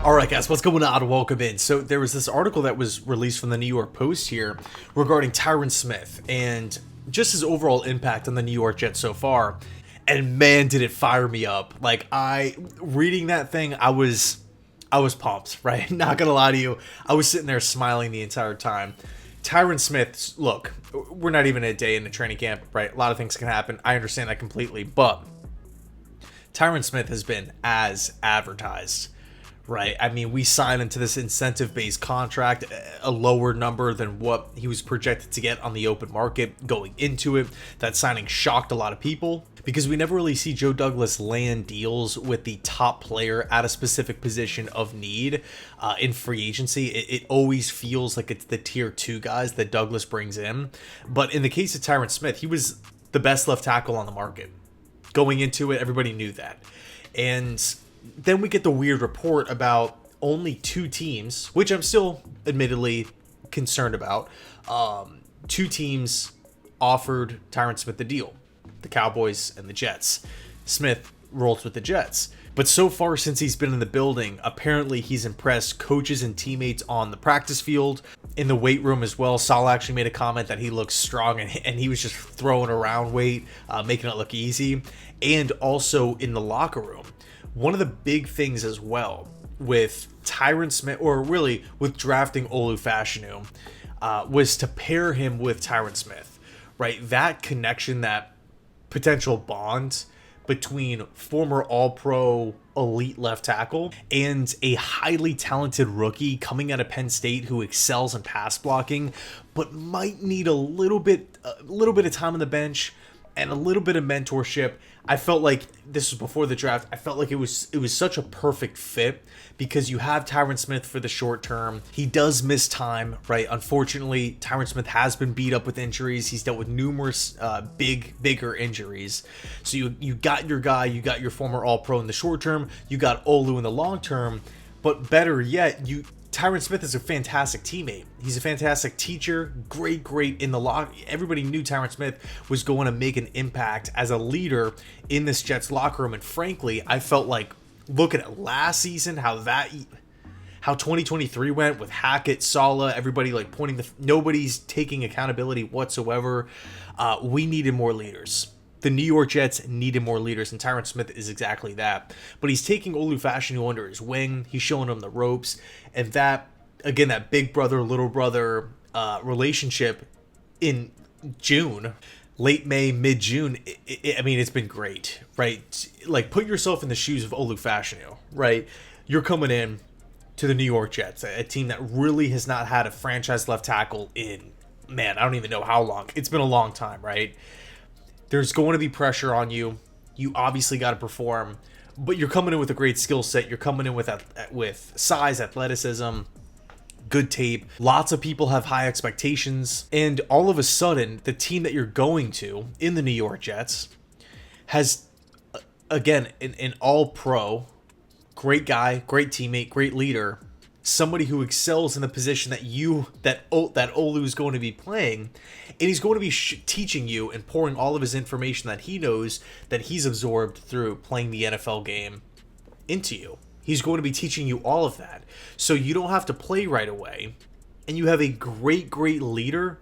All right, guys, what's going on? Welcome in. So there was this article that was released from the New York Post here regarding Tyron Smith and just his overall impact on the New York Jets so far. And man, did it fire me up. Like, reading that thing, I was pumped, right? Not gonna lie to you. I was sitting there smiling the entire time. Tyron Smith, look, we're not even a day into training camp, right? A lot of things can happen. I understand that completely, but Tyron Smith has been as advertised, right? I mean, we signed him to this incentive-based contract, a lower number than what he was projected to get on the open market going into it. That signing shocked a lot of people because we never really see Joe Douglas land deals with the top player at a specific position of need in free agency. It always feels like it's the tier 2 guys that Douglas brings in. But in the case of Tyron Smith, he was the best left tackle on the market. Going into it, everybody knew that. And then we get the weird report about only 2 teams, which I'm still admittedly concerned about. 2 teams offered Tyron Smith the deal, the Cowboys and the Jets. Smith rolls with the Jets. But so far since he's been in the building, apparently he's impressed coaches and teammates on the practice field, in the weight room as well. Saul actually made a comment that he looks strong and he was just throwing around weight, making it look easy. And also in the locker room. One of the big things as well with Tyron Smith, or really with drafting Olu Fashanu, was to pair him with Tyron Smith, right? That connection, that potential bond between former All-Pro elite left tackle and a highly talented rookie coming out of Penn State who excels in pass blocking, but might need a little bit of time on the bench and a little bit of mentorship. I felt like this was before the draft. I felt like it was such a perfect fit because you have Tyron Smith for the short term. He does miss time, right? Unfortunately, Tyron Smith has been beat up with injuries. He's dealt with numerous bigger injuries. So you got your guy, you got your former All-Pro in the short term, you got Olu in the long term, but better yet, Tyron Smith is a fantastic teammate. He's a fantastic teacher, great in the locker. Everybody knew Tyron Smith was going to make an impact as a leader in this Jets locker room. And frankly, I felt like looking at last season, how 2023 went with Hackett, Saleh, everybody like nobody's taking accountability whatsoever. We needed more leaders. The New York Jets needed more leaders, and Tyron Smith is exactly that. But he's taking Olu Fashanu under his wing. He's showing him the ropes. And that, again, that big brother, little brother relationship in June, late May, mid-June, I mean, it's been great, right? Like, put yourself in the shoes of Olu Fashanu, right? You're coming in to the New York Jets, a team that really has not had a franchise left tackle in, man, I don't even know how long. It's been a long time, right? There's going to be pressure on you. You obviously got to perform, but you're coming in with a great skill set. You're coming in with size, athleticism, good tape. Lots of people have high expectations, and all of a sudden, the team that you're going to in the New York Jets has, again, an all-pro, great guy, great teammate, great leader, somebody who excels in the position that Olu is going to be playing, and he's going to be teaching you and pouring all of his information that he knows that he's absorbed through playing the NFL game into you. He's going to be teaching you all of that, so you don't have to play right away, and you have a great leader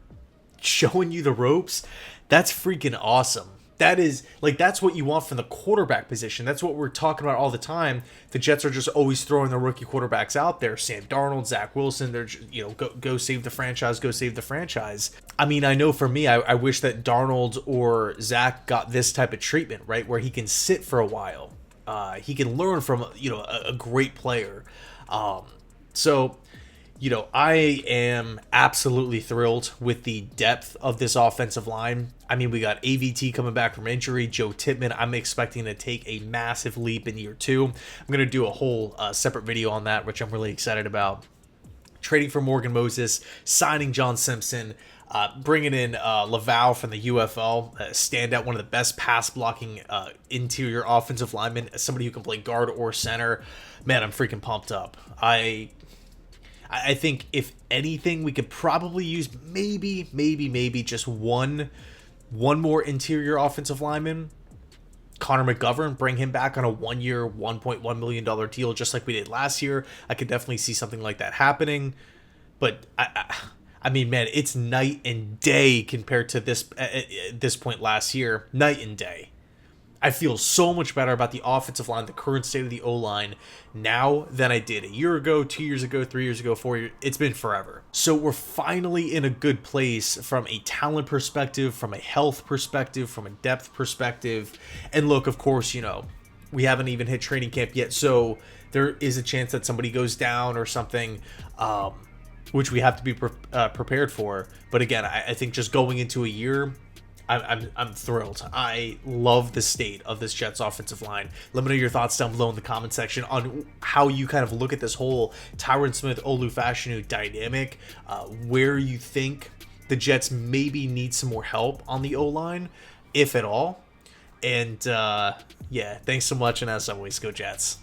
showing you the ropes. That's freaking awesome. That's what you want from the quarterback position. That's what we're talking about all the time. The Jets are just always throwing their rookie quarterbacks out there. Sam Darnold, Zach Wilson, they're, go save the franchise, go save the franchise. I mean, I know for me, I wish that Darnold or Zach got this type of treatment, right? Where he can sit for a while. He can learn from, a great player. I am absolutely thrilled with the depth of this offensive line. I mean, we got AVT coming back from injury. Joe Tippmann, I'm expecting to take a massive leap in year 2. I'm going to do a whole separate video on that, which I'm really excited about. Trading for Morgan Moses, signing John Simpson, bringing in Laval from the UFL, standout, one of the best pass blocking interior offensive linemen, somebody who can play guard or center. Man, I'm freaking pumped up. I think if anything, we could probably use maybe just one more interior offensive lineman. Connor McGovern, bring him back on a 1-year, $1.1 million deal, just like we did last year. I could definitely see something like that happening. But I mean, man, it's night and day compared to this point last year. Night and day. I feel so much better about the offensive line, the current state of the O-line now than I did a year ago, 2 years ago, 3 years ago, 4 years. It's been forever. So we're finally in a good place from a talent perspective, from a health perspective, from a depth perspective. And look, of course, we haven't even hit training camp yet. So there is a chance that somebody goes down or something, which we have to be prepared for. But again, I think just going into a year, I'm thrilled. I love the state of this Jets offensive line. Let me know your thoughts down below in the comment section on how you kind of look at this whole Tyron Smith, Olu Fashanu dynamic, where you think the Jets maybe need some more help on the O-line, if at all. And yeah, thanks so much, and as always, go Jets.